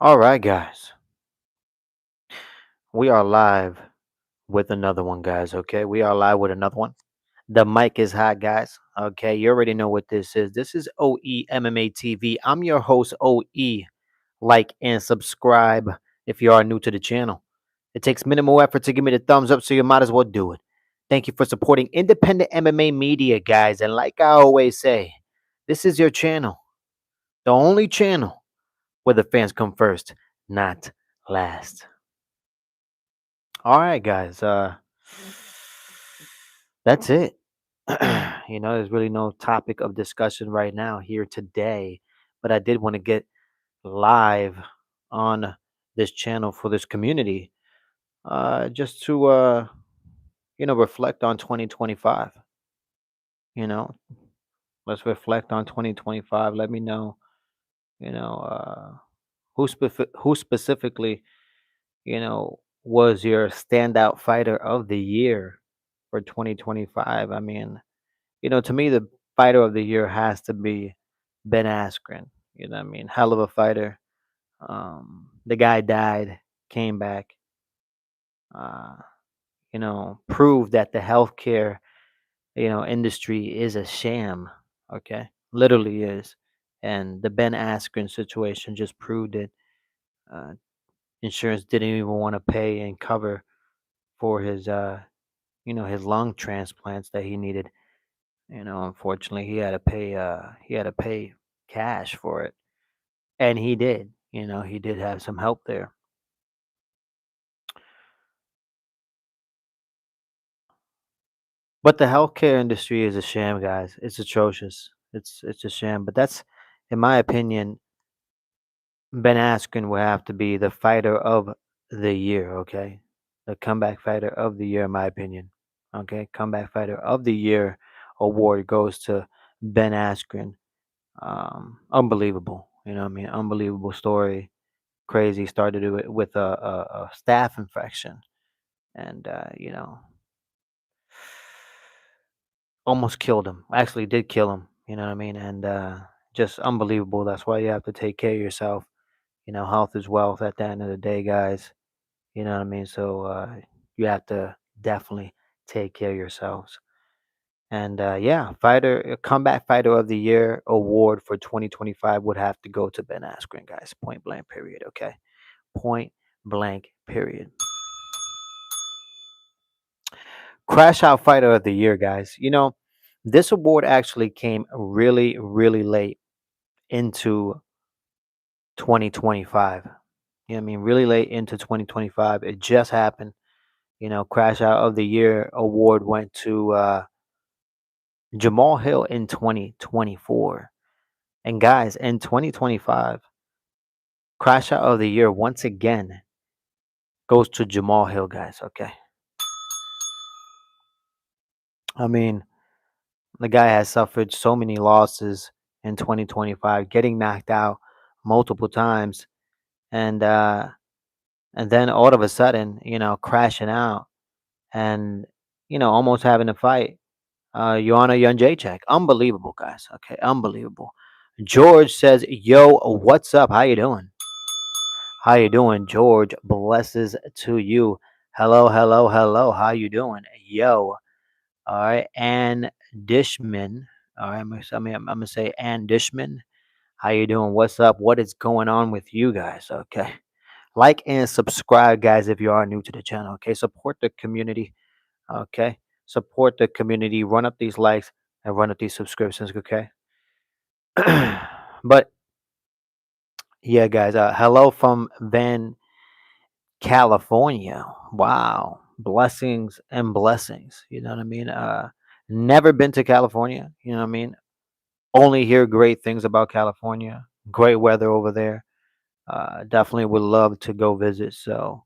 All right, guys. We are live with another one, guys. Okay. We are live with another one. The mic is hot, guys. Okay. You already know what this is. This is OE MMA TV. I'm your host, OE. Like and subscribe if you are new to the channel. It takes minimal effort to give me the thumbs up, so you might as well do it. Thank you for supporting independent MMA media, guys. And like I always say, this is your channel, the only channel where the fans come first, not last. All right, guys. That's it. There's really no topic of discussion right now here today, but I did want to get live on this channel for this community, just to reflect on 2025. You know, let's reflect on 2025. Let me know, you know, who specifically, was your standout fighter of the year for 2025. I mean, to me, the fighter of the year has to be Ben Askren. You know what I mean? Hell of a fighter. The guy died, came back, uh, proved that the healthcare, industry is a sham. Okay. Literally is. And the Ben Askren situation just proved it. Uh, Insurance didn't even want to pay and cover for his, his lung transplants that he needed. Unfortunately, he had to pay cash for it, and he did. He did have some help there. But the healthcare industry is a sham, guys. It's atrocious. It's a sham. But that's, in my opinion, Ben Askren will have to be the fighter of the year. Okay, the comeback fighter of the year, in my opinion. Okay, comeback fighter of the year award goes to Ben Askren. Unbelievable. What I mean? Unbelievable story. Crazy. Started it with a staph infection, and almost killed him. Actually, did kill him. You know what I mean? And just unbelievable. That's why you have to take care of yourself. Health is wealth at the end of the day, guys. You know what I mean? So you have to definitely take care of yourselves. And yeah, comeback fighter of the year award for 2025 would have to go to Ben Askren, guys. Point blank, period. Okay, point blank, period. Crash Out Fighter of the Year, guys. This award actually came really, really late into 2025. I mean? Really late into 2025. It just happened. Crash Out of the Year award went to Jamal Hill in 2024. And guys, in 2025, Crash Out of the Year once again goes to Jamal Hill, guys. Okay. I mean, the guy has suffered so many losses in 2025, getting knocked out multiple times, and then all of a sudden, crashing out and almost having to fight Joanna Jędrzejczyk. Unbelievable, guys. Okay, unbelievable. George says, "Yo, what's up? How you doing? How you doing, George? Blesses to you. Hello, hello, hello. How you doing, yo? All right, and Dishman. All right, I'm gonna say Ann Dishman. How you doing? What's up? What is going on with you guys? Okay, like and subscribe, guys, if you are new to the channel. Okay, support the community. Okay, support the community. Run up these likes and run up these subscriptions. Okay, but yeah, guys. Hello from Van California. Wow, blessings and blessings. You know what I mean? Never been to California. You know what I mean? Only hear great things about California. Great weather over there. Definitely would love to go visit. So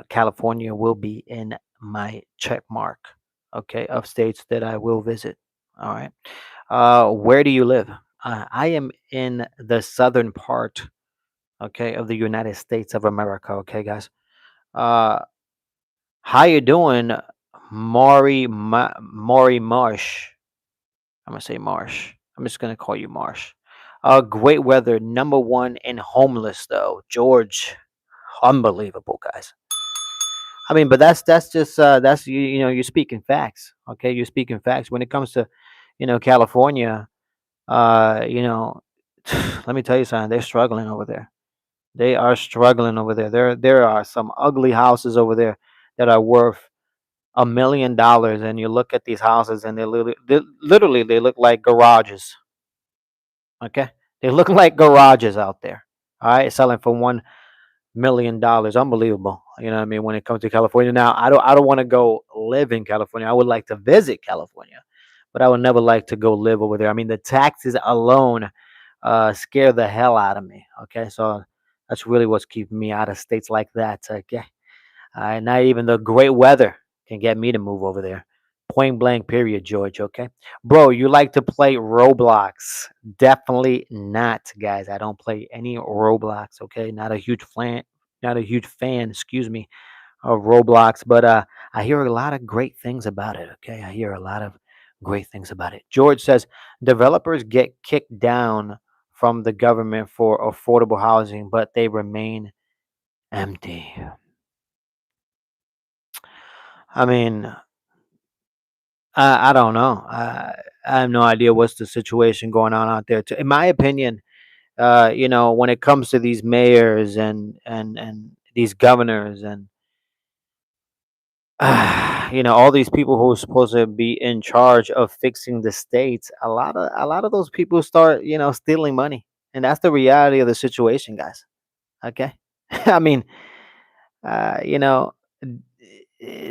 California will be in my check mark. Okay, of states that I will visit. All right. Where do you live? I am in the southern part. Okay, of the United States of America. Okay, guys. Uh, how you doing, Maury Marsh? I'm gonna say Marsh. I'm just gonna call you Marsh. Great weather, number one in homeless though. George, unbelievable, guys. I mean, but that's just that's you know you're speaking facts. Okay, you're speaking facts when it comes to California. You know, let me tell you something. They're struggling over there. They are struggling over there. There are some ugly houses over there that are worth $1 million, and you look at these houses and literally they look like garages. Okay, they look like garages out there. All right, selling for $1 million. Unbelievable. You know what I mean? When it comes to California, now I don't want to go live in California. I would like to visit California, but I would never like to go live over there. I mean, the taxes alone scare the hell out of me. Okay, so that's really what's keeping me out of states like that. Okay, not even the great weather can get me to move over there. Point blank, period, George. Okay, bro, you like to play Roblox? Definitely not, guys. I don't play any Roblox. Okay, not a huge fan. Excuse me, of Roblox, but I hear a lot of great things about it. Okay, I hear a lot of great things about it. George says developers get kicked down from the government for affordable housing, but they remain empty. I mean, I don't know. I have no idea what's the situation going on out there. In my opinion, when it comes to these mayors and these governors and all these people who are supposed to be in charge of fixing the states, a lot of those people start, stealing money, and that's the reality of the situation, guys. Okay, I mean, you know,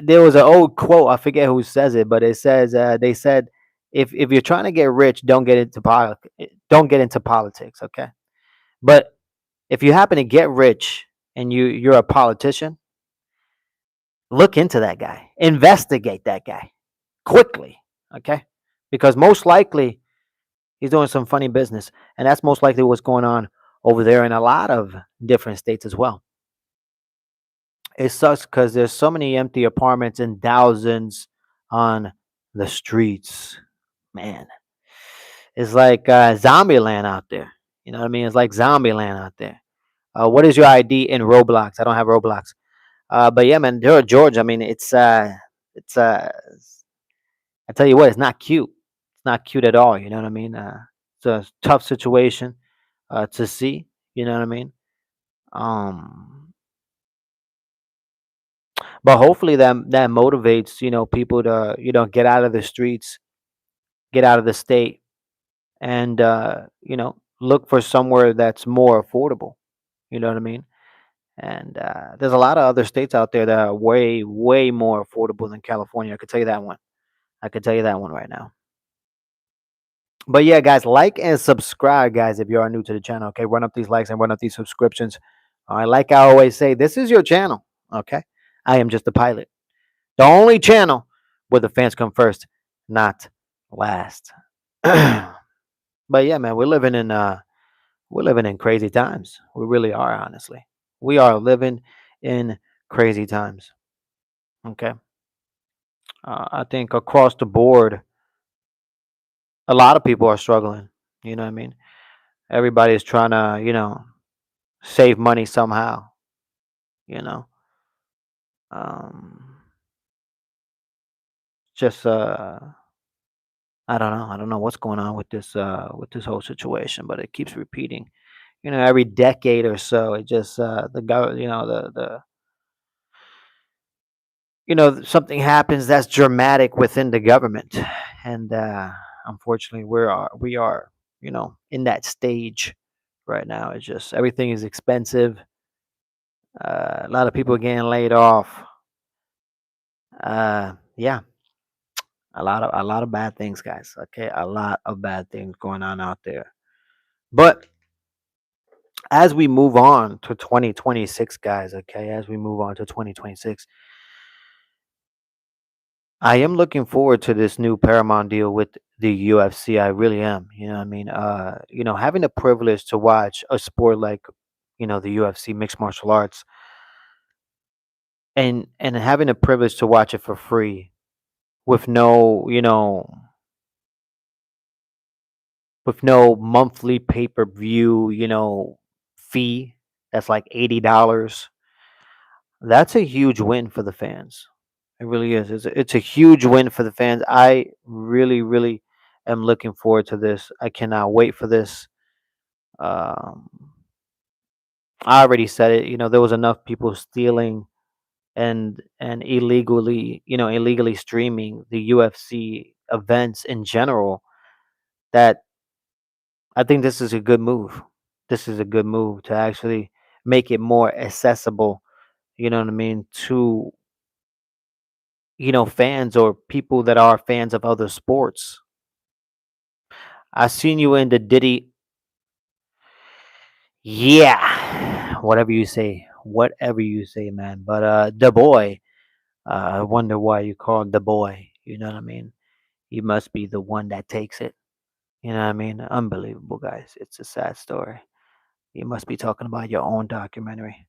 there was an old quote. I forget who says it, but it says they said if you're trying to get rich, don't get into politics. Okay, but if you happen to get rich and you're a politician, look into that guy, investigate that guy quickly. Okay, because most likely he's doing some funny business, and that's most likely what's going on over there in a lot of different states as well. It sucks because there's so many empty apartments and thousands on the streets. Man, it's like zombie land out there. You know what I mean? It's like zombie land out there. What is your ID in Roblox? I don't have Roblox. But yeah, man, George. I mean, it's I tell you what, it's not cute. It's not cute at all. You know what I mean? It's a tough situation to see. You know what I mean? Um, but hopefully that motivates people to get out of the streets, get out of the state, and look for somewhere that's more affordable. You know what I mean? And there's a lot of other states out there that are way way more affordable than California. I could tell you that one. I could tell you that one right now. But yeah, guys, like and subscribe, guys, if you are new to the channel. Okay, run up these likes and run up these subscriptions. All right, like I always say, this is your channel. Okay, I am just a pilot, the only channel where the fans come first, not last. But yeah, man, we're living in crazy times. We really are, honestly. We are living in crazy times. Okay, I think across the board, a lot of people are struggling. You know what I mean? Everybody's trying to, save money somehow. You know, um, just I don't know. I don't know what's going on with this whole situation, but it keeps repeating. Every decade or so, it just the go. Something happens that's dramatic within the government, and unfortunately, we are in that stage right now. It's just everything is expensive. A lot of people are getting laid off. Yeah, a lot of bad things, guys. Okay, a lot of bad things going on out there. But as we move on to 2026, guys, okay, as we move on to 2026, I am looking forward to this new Paramount deal with the UFC. I really am. You know what I mean? Having the privilege to watch a sport like, the UFC, mixed martial arts, and having the privilege to watch it for free with with no monthly pay-per-view, fee. That's like $80. That's a huge win for the fans. It really is. It's a huge win for the fans. I really, really am looking forward to this. I cannot wait for this. Um, I already said it. There was enough people stealing and illegally streaming the UFC events in general that I think this is a good move. This is a good move to actually make it more accessible, you know what I mean, to, fans or people that are fans of other sports. I seen you in the Diddy. Yeah. Whatever you say, man. But the boy, I wonder why you call him the boy. You know what I mean? He must be the one that takes it. You know what I mean? Unbelievable, guys. It's a sad story. You must be talking about your own documentary.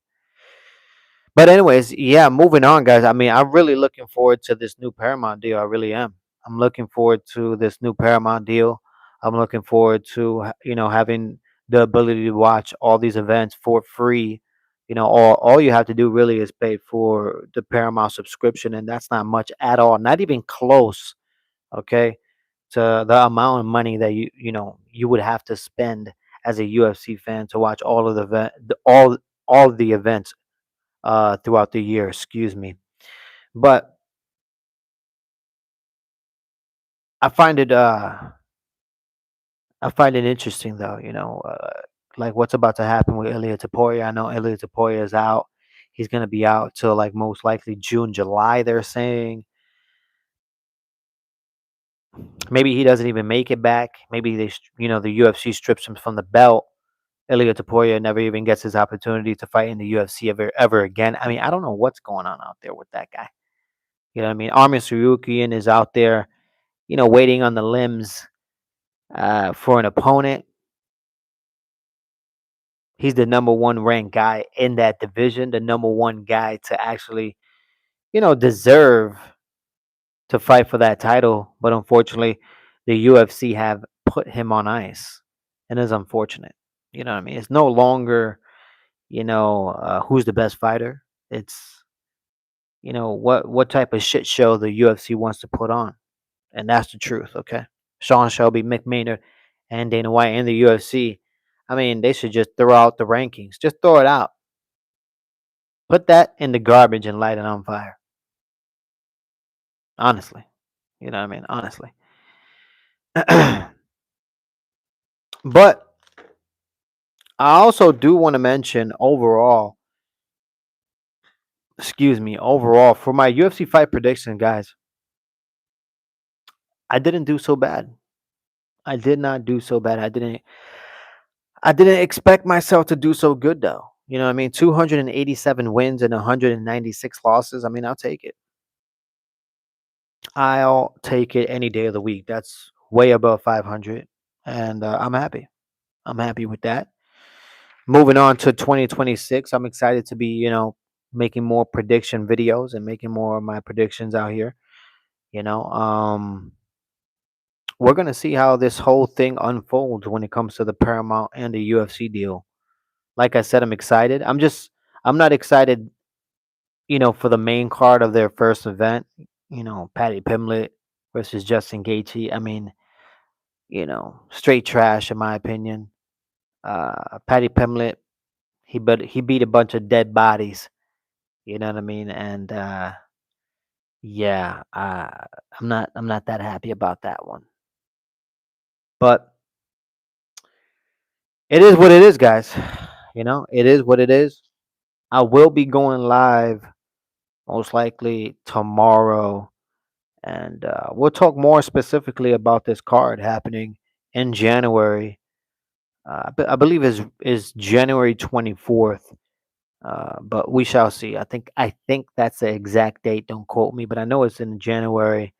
But anyways, yeah, moving on, guys. I mean, I'm really looking forward to this new Paramount deal. I really am. I'm looking forward to this new Paramount deal. I'm looking forward to having the ability to watch all these events for free. All you have to do really is pay for the Paramount subscription, and that's not much at all. Not even close. Okay, to the amount of money that you would have to spend as a UFC fan to watch all of the all of the events throughout the year. Excuse me, but I find it I find it interesting though. Like what's about to happen with Ilya Taporia. I know Ilya Taporia is out. He's gonna be out till like most likely June, July. They're saying maybe he doesn't even make it back. Maybe the UFC strips him from the belt. Ilya Taporia never even gets his opportunity to fight in the UFC ever again. I mean, I don't know what's going on out there with that guy. You know what I mean? Armin Sarukian is out there, waiting on the limbs for an opponent. He's the number one ranked guy in that division, the number one guy to actually, deserve to fight for that title. But unfortunately, the UFC have put him on ice, and it's unfortunate. You know what I mean? It's no longer, who's the best fighter. It's what type of shit show the UFC wants to put on, and that's the truth. Okay, Sean Shelby, Mick Maynard, and Dana White and the UFC. I mean, they should just throw out the rankings. Just throw it out. Put that in the garbage and light it on fire. Honestly, you know what I mean. Honestly, but I also do want to mention overall. Excuse me. Overall, for my UFC fight prediction, guys, I didn't do so bad. I did not do so bad. I didn't expect myself to do so good though. You know what I mean? 287 wins and 196 losses. I mean, I'll take it. I'll take it any day of the week. That's way above 500 and I'm happy. I'm happy with that. Moving on to 2026, I'm excited to be, making more prediction videos and making more of my predictions out here, you know. We're going to see how this whole thing unfolds when it comes to the Paramount and the UFC deal. Like I said, I'm excited. I'm not excited, for the main card of their first event, Patty Pimlet versus Justin Gaethje. I mean, straight trash in my opinion. Patty Pimlet, he beat a bunch of dead bodies, you know what I mean? And yeah, I'm not that happy about that one. But it is what it is, guys. It is what it is. I will be going live most likely tomorrow, and we'll talk more specifically about this card happening in January. I believe is January 24th, but we shall see. I think that's the exact date. Don't quote me, but I know it's in January.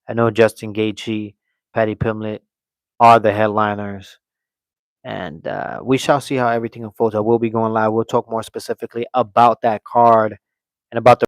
I know Justin Gaethje, Patty Pimlet are the headliners, and we shall see how everything unfolds. I will be going live. We'll talk more specifically about that card and about the